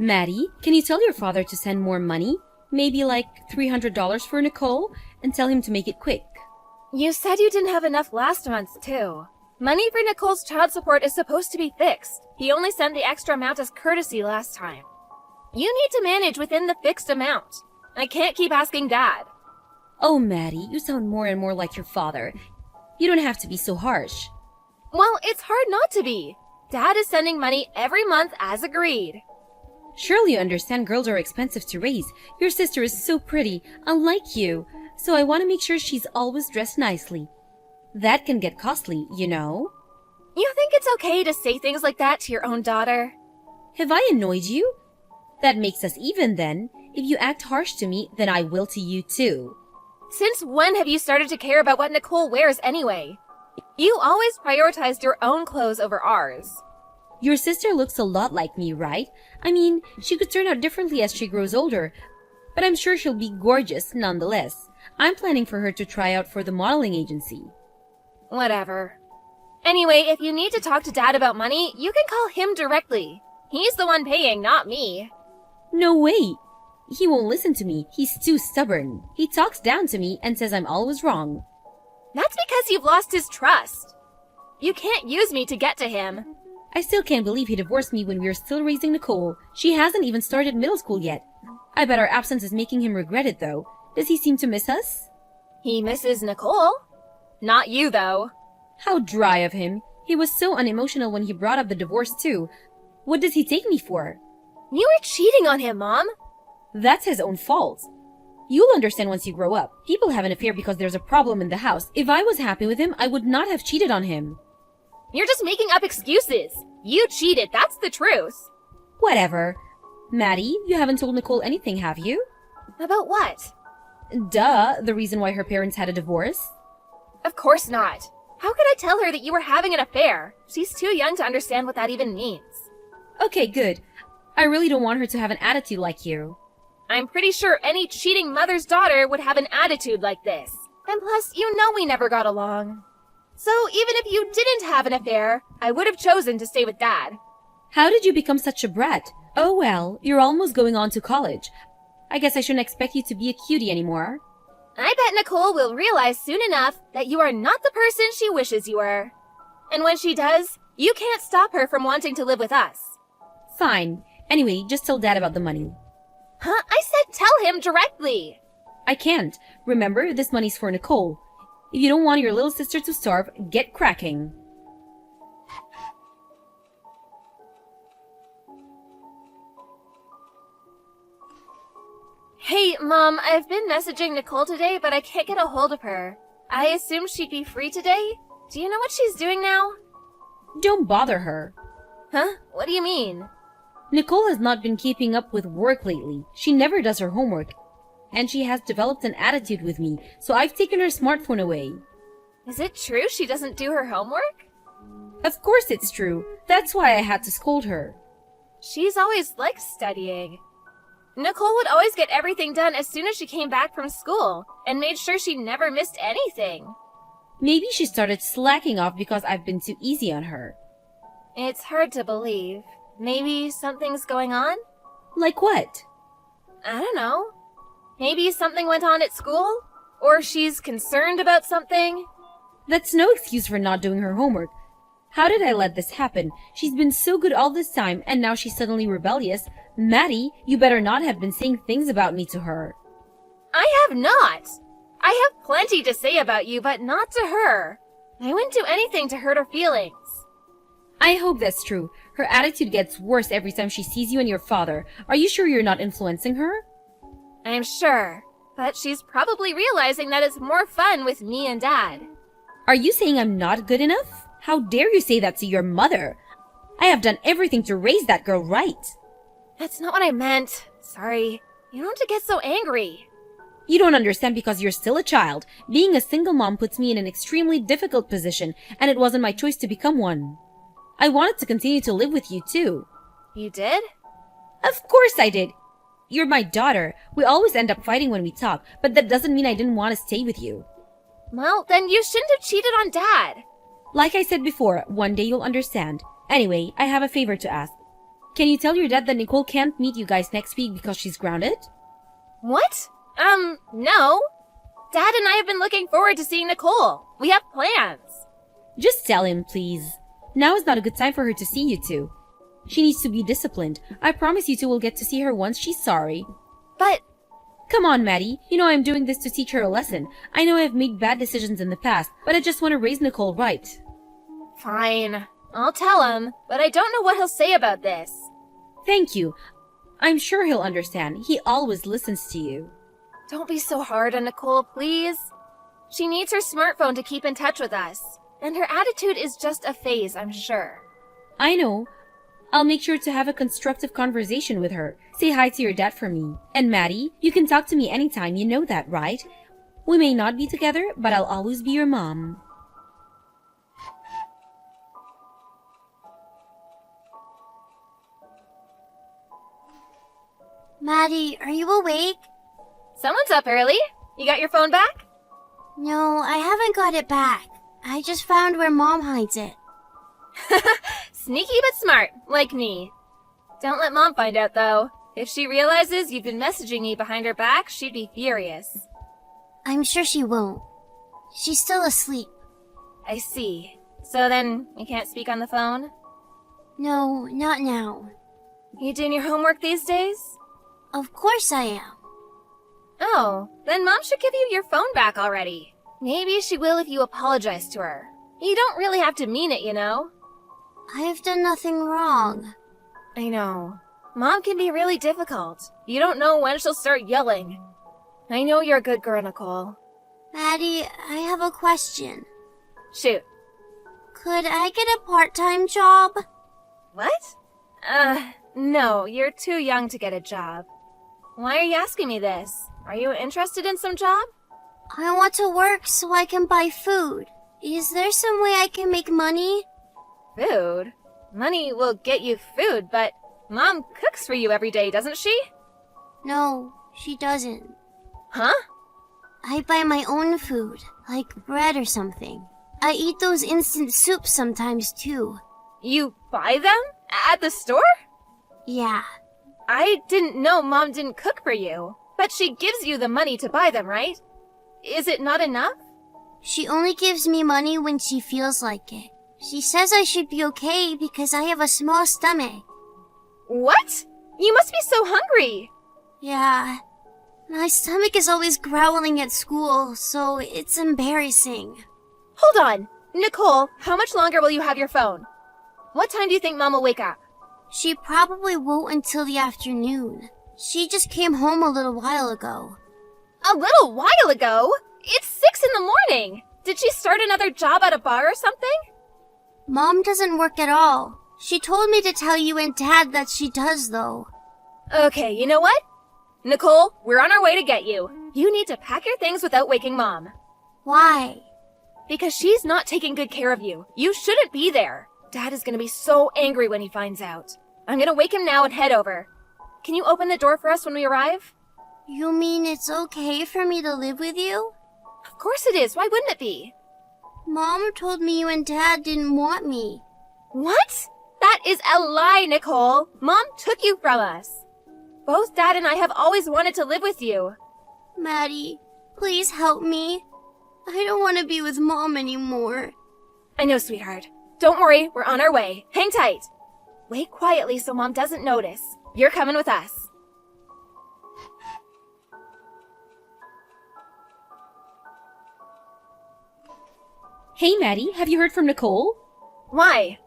Maddie, can you tell your father to send more money? Maybe like $300 for Nicole, and tell him to make it quick. You said you didn't have enough last month, too. Money for Nicole's child support is supposed to be fixed. He only sent the extra amount as courtesy last time. You need to manage within the fixed amount. I can't keep asking Dad. Oh, Maddie, you sound more and more like your father. You don't have to be so harsh. Well, it's hard not to be. Dad is sending money every month as agreed. Surely you understand girls are expensive to raise. Your sister is so pretty, unlike you, so I want to make sure she's always dressed nicely. That can get costly, you know. You think it's okay to say things like that to your own daughter? Have I annoyed you? That makes us even then. If you act harsh to me, then I will to you too. Since when have you started to care about what Nicole wears anyway? You always prioritized your own clothes over ours. Your sister looks a lot like me, right? I mean, she could turn out differently as she grows older, but I'm sure she'll be gorgeous nonetheless. I'm planning for her to try out for the modeling agency. Whatever. Anyway, if you need to talk to Dad about money, you can call him directly. He's the one paying, not me. No way! He won't listen to me. He's too stubborn. He talks down to me and says I'm always wrong. That's because you've lost his trust. You can't use me to get to him. I still can't believe he divorced me when we were still raising Nicole. She hasn't even started middle school yet. I bet our absence is making him regret it, though. Does he seem to miss us? He misses Nicole. Not you, though. How dry of him. He was so unemotional when he brought up the divorce, too. What does he take me for? You were cheating on him, Mom. That's his own fault. You'll understand once you grow up. People have an affair because there's a problem in the house. If I was happy with him, I would not have cheated on him. You're just making up excuses. You cheated, that's the truth. Whatever. Maddie, you haven't told Nicole anything, have you? About what? Duh, the reason why her parents had a divorce. Of course not. How could I tell her that you were having an affair? She's too young to understand what that even means. Okay, good. I really don't want her to have an attitude like you. I'm pretty sure any cheating mother's daughter would have an attitude like this. And plus, you know we never got along. So even if you didn't have an affair, I would have chosen to stay with Dad. How did you become such a brat? Oh well, you're almost going on to college. I guess I shouldn't expect you to be a cutie anymore. I bet Nicole will realize soon enough that you are not the person she wishes you were. And when she does, you can't stop her from wanting to live with us. Fine. Anyway, just tell Dad about the money. Huh? I said tell him directly. I can't. Remember, this money's for Nicole. If you don't want your little sister to starve, get cracking. Hey, Mom, I've been messaging Nicole today, but I can't get a hold of her. I assumed she'd be free today. Do you know what she's doing now? Don't bother her. Huh? What do you mean? Nicole has not been keeping up with work lately. She never does her homework. And she has developed an attitude with me, so I've taken her smartphone away. Is it true she doesn't do her homework? Of course it's true. That's why I had to scold her. She's always liked studying. Nicole would always get everything done as soon as she came back from school, and made sure she never missed anything. Maybe she started slacking off because I've been too easy on her. It's hard to believe. Maybe something's going on? Like what? I don't know. Maybe something went on at school? Or she's concerned about something? That's no excuse for not doing her homework. How did I let this happen? She's been so good all this time, and now she's suddenly rebellious. Maddie, you better not have been saying things about me to her. I have not. I have plenty to say about you, but not to her. I wouldn't do anything to hurt her feelings. I hope that's true. Her attitude gets worse every time she sees you and your father. Are you sure you're not influencing her? I'm sure, but she's probably realizing that it's more fun with me and Dad. Are you saying I'm not good enough? How dare you say that to your mother? I have done everything to raise that girl right. That's not what I meant. Sorry. You don't have to get so angry. You don't understand because you're still a child. Being a single mom puts me in an extremely difficult position, and it wasn't my choice to become one. I wanted to continue to live with you, too. You did? Of course I did. You're my daughter. We always end up fighting when we talk, but that doesn't mean I didn't want to stay with you. Well, then you shouldn't have cheated on Dad. Like I said before, one day you'll understand. Anyway, I have a favor to ask. Can you tell your dad that Nicole can't meet you guys next week because she's grounded? What? No. Dad and I have been looking forward to seeing Nicole. We have plans. Just tell him, please. Now is not a good time for her to see you two. She needs to be disciplined. I promise you two will get to see her once she's sorry. But... Come on, Maddie. You know I'm doing this to teach her a lesson. I know I've made bad decisions in the past, but I just want to raise Nicole right. Fine. I'll tell him, but I don't know what he'll say about this. Thank you. I'm sure he'll understand. He always listens to you. Don't be so hard on Nicole, please. She needs her smartphone to keep in touch with us. And her attitude is just a phase, I'm sure. I know. I'll make sure to have a constructive conversation with her. Say hi to your dad for me. And Maddie, you can talk to me anytime, you know that, right? We may not be together, but I'll always be your mom. Maddie, are you awake? Someone's up early. You got your phone back? No, I haven't got it back. I just found where Mom hides it. Sneaky but smart, like me. Don't let Mom find out, though. If she realizes you've been messaging me behind her back, she'd be furious. I'm sure she won't. She's still asleep. I see. So then, you can't speak on the phone? No, not now. You doing your homework these days? Of course I am. Oh, then Mom should give you your phone back already. Maybe she will if you apologize to her. You don't really have to mean it, you know? I've done nothing wrong. I know. Mom can be really difficult. You don't know when she'll start yelling. I know you're a good girl, Nicole. Maddie, I have a question. Shoot. Could I get a part-time job? What? No, you're too young to get a job. Why are you asking me this? Are you interested in some job? I want to work so I can buy food. Is there some way I can make money? Food? Money will get you food, but Mom cooks for you every day, doesn't she? No, she doesn't. Huh? I buy my own food, like bread or something. I eat those instant soups sometimes too. You buy them? At the store? Yeah. I didn't know Mom didn't cook for you. But she gives you the money to buy them, right? Is it not enough? She only gives me money when she feels like it. She says I should be okay because I have a small stomach. What? You must be so hungry. Yeah. My stomach is always growling at school, so it's embarrassing. Hold on. Nicole, how much longer will you have your phone? What time do you think Mom will wake up? She probably won't until the afternoon. She just came home a little while ago. A little while ago? It's 6 in the morning. Did she start another job at a bar or something? Mom doesn't work at all. She told me to tell you and Dad that she does, though. Okay, you know what? Nicole, we're on our way to get you. You need to pack your things without waking Mom. Why? Because she's not taking good care of you. You shouldn't be there. Dad is gonna be so angry when he finds out. I'm gonna wake him now and head over. Can you open the door for us when we arrive? You mean it's okay for me to live with you? Of course it is. Why wouldn't it be? Mom told me you and Dad didn't want me. What? That is a lie, Nicole. Mom took you from us. Both Dad and I have always wanted to live with you. Maddie, please help me. I don't want to be with Mom anymore. I know, sweetheart. Don't worry, we're on our way. Hang tight. Wait quietly so Mom doesn't notice. You're coming with us. Hey, Maddie, have you heard from Nicole? Why?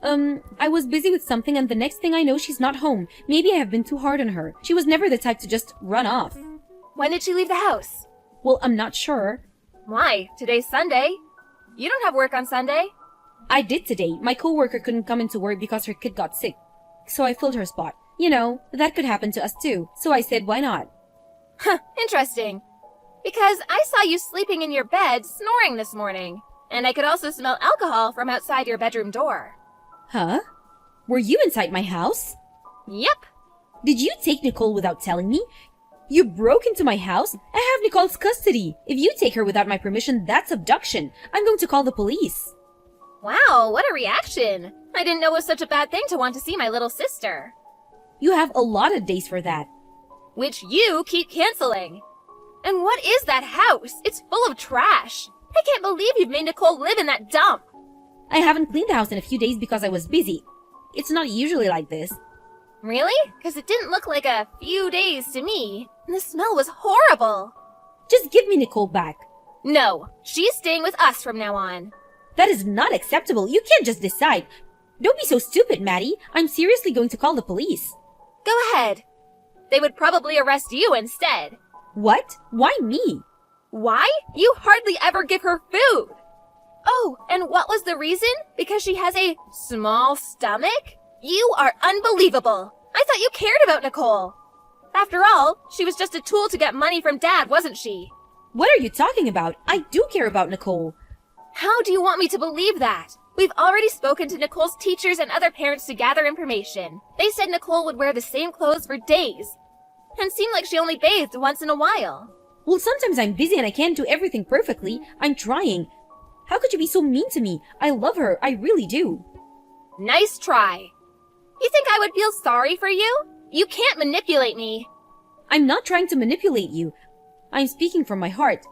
I was busy with something and the next thing I know she's not home. Maybe I have been too hard on her. She was never the type to just run off. When did she leave the house? Well, I'm not sure. Why? Today's Sunday. You don't have work on Sunday. I did today. My coworker couldn't come into work because her kid got sick. So I filled her spot. You know, that could happen to us too. So I said, why not? Huh, interesting. Because I saw you sleeping in your bed, snoring this morning. And I could also smell alcohol from outside your bedroom door. Huh? Were you inside my house? Yep. Did you take Nicole without telling me? You broke into my house? I have Nicole's custody. If you take her without my permission, that's abduction. I'm going to call the police. Wow, what a reaction! I didn't know it was such a bad thing to want to see my little sister. You have a lot of days for that. Which you keep canceling. And what is that house? It's full of trash. I can't believe you've made Nicole live in that dump. I haven't cleaned the house in a few days because I was busy. It's not usually like this. Really? Because it didn't look like a few days to me. And the smell was horrible. Just give me Nicole back. No, she's staying with us from now on. That is not acceptable. You can't just decide. Don't be so stupid, Maddie. I'm seriously going to call the police. Go ahead. They would probably arrest you instead. What? Why me? Why? You hardly ever give her food. Oh, and what was the reason? Because she has a small stomach? You are unbelievable. I thought you cared about Nicole. After all, she was just a tool to get money from Dad, wasn't she? What are you talking about? I do care about Nicole. How do you want me to believe that? We've already spoken to Nicole's teachers and other parents to gather information. They said Nicole would wear the same clothes for days, and seemed like she only bathed once in a while. Well, sometimes I'm busy and I can't do everything perfectly. I'm trying. How could you be so mean to me? I love her. I really do. Nice try. You think I would feel sorry for you? You can't manipulate me. I'm not trying to manipulate you. I'm speaking from my heart.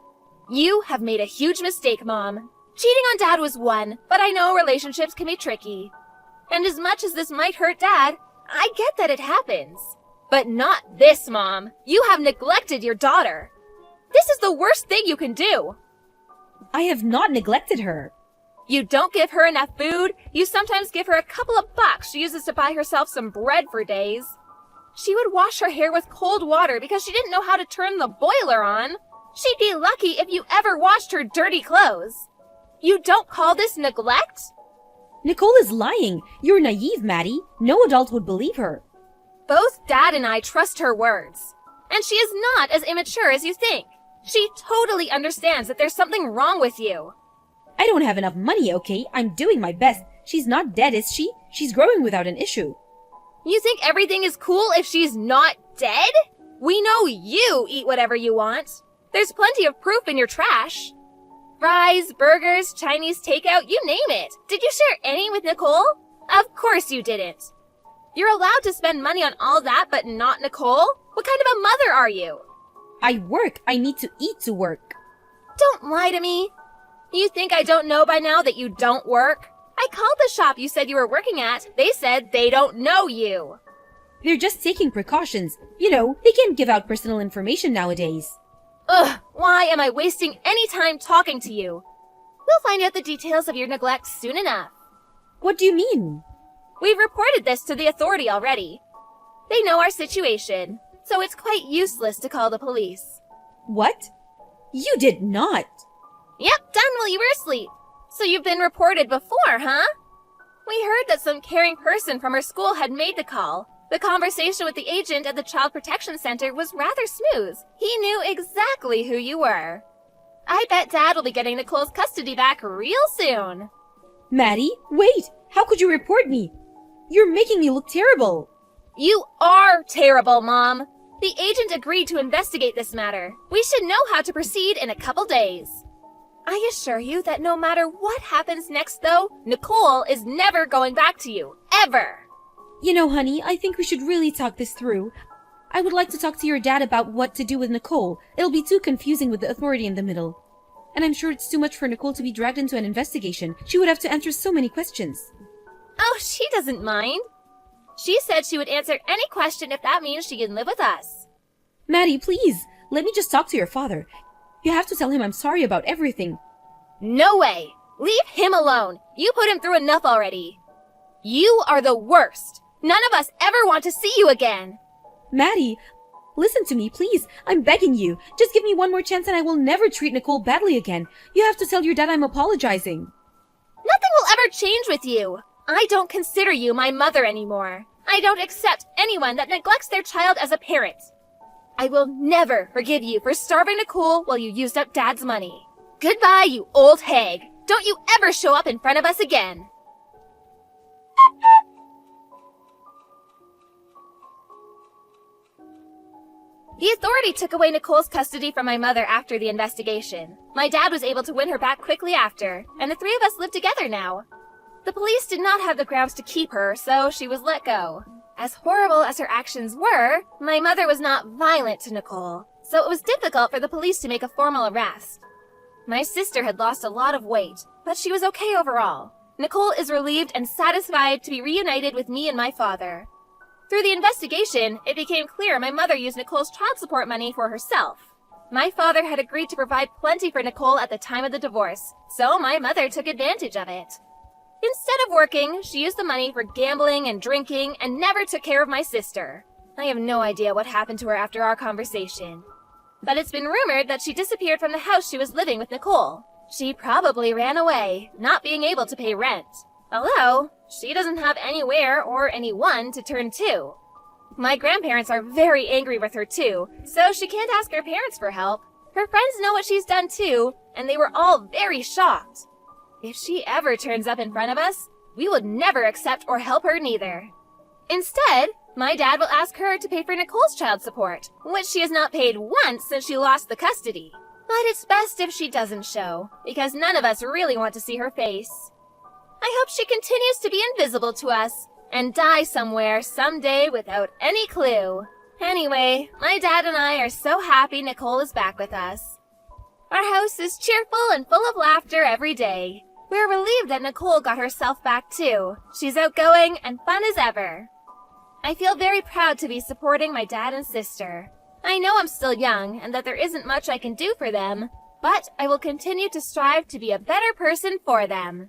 You have made a huge mistake, Mom. Cheating on Dad was one, but I know relationships can be tricky. And as much as this might hurt Dad, I get that it happens. But not this, Mom. You have neglected your daughter. This is the worst thing you can do. I have not neglected her. You don't give her enough food. You sometimes give her a couple of bucks she uses to buy herself some bread for days. She would wash her hair with cold water because she didn't know how to turn the boiler on. She'd be lucky if you ever washed her dirty clothes. You don't call this neglect? Nicole is lying. You're naive, Maddie. No adult would believe her. Both Dad and I trust her words. And she is not as immature as you think. She totally understands that there's something wrong with you. I don't have enough money, okay? I'm doing my best. She's not dead, is she? She's growing without an issue. You think everything is cool if she's not dead? We know you eat whatever you want. There's plenty of proof in your trash. Fries, burgers, Chinese takeout, you name it. Did you share any with Nicole? Of course you didn't. You're allowed to spend money on all that, but not Nicole? What kind of a mother are you? I work. I need to eat to work. Don't lie to me. You think I don't know by now that you don't work? I called the shop you said you were working at. They said they don't know you. They're just taking precautions. You know, they can't give out personal information nowadays. Ugh, why am I wasting any time talking to you? We'll find out the details of your neglect soon enough. What do you mean? We've reported this to the authority already. They know our situation, so it's quite useless to call the police. What? You did not. Yep, done while you were asleep. So you've been reported before, huh? We heard that some caring person from our school had made the call. The conversation with the agent at the Child Protection Center was rather smooth. He knew exactly who you were. I bet Dad will be getting Nicole's custody back real soon. Maddie, wait! How could you report me? You're making me look terrible. You are terrible, Mom. The agent agreed to investigate this matter. We should know how to proceed in a couple days. I assure you that no matter what happens next, though, Nicole is never going back to you. Ever! You know, honey, I think we should really talk this through. I would like to talk to your dad about what to do with Nicole. It'll be too confusing with the authority in the middle. And I'm sure it's too much for Nicole to be dragged into an investigation. She would have to answer so many questions. Oh, she doesn't mind. She said she would answer any question if that means she can live with us. Maddie, please, let me just talk to your father. You have to tell him I'm sorry about everything. No way! Leave him alone! You put him through enough already. You are the worst! None of us ever want to see you again! Maddie, listen to me, please. I'm begging you. Just give me one more chance and I will never treat Nicole badly again. You have to tell your dad I'm apologizing. Nothing will ever change with you. I don't consider you my mother anymore. I don't accept anyone that neglects their child as a parent. I will never forgive you for starving Nicole while you used up Dad's money. Goodbye, you old hag. Don't you ever show up in front of us again. The authority took away Nicole's custody from my mother after the investigation. My dad was able to win her back quickly after, and the three of us live together now. The police did not have the grounds to keep her, so she was let go. As horrible as her actions were, my mother was not violent to Nicole, so it was difficult for the police to make a formal arrest. My sister had lost a lot of weight, but she was okay overall. Nicole is relieved and satisfied to be reunited with me and my father. Through the investigation, it became clear my mother used Nicole's child support money for herself. My father had agreed to provide plenty for Nicole at the time of the divorce, so my mother took advantage of it. Instead of working, she used the money for gambling and drinking and never took care of my sister. I have no idea what happened to her after our conversation. But it's been rumored that she disappeared from the house she was living with Nicole. She probably ran away, not being able to pay rent. Although, she doesn't have anywhere or anyone to turn to. My grandparents are very angry with her too, so she can't ask her parents for help. Her friends know what she's done too, and they were all very shocked. If she ever turns up in front of us, we would never accept or help her neither. Instead, my dad will ask her to pay for Nicole's child support, which she has not paid once since she lost the custody. But it's best if she doesn't show, because none of us really want to see her face. I hope she continues to be invisible to us, and die somewhere someday without any clue. Anyway, my dad and I are so happy Nicole is back with us. Our house is cheerful and full of laughter every day. We're relieved that Nicole got herself back too. She's outgoing and fun as ever. I feel very proud to be supporting my dad and sister. I know I'm still young and that there isn't much I can do for them, but I will continue to strive to be a better person for them.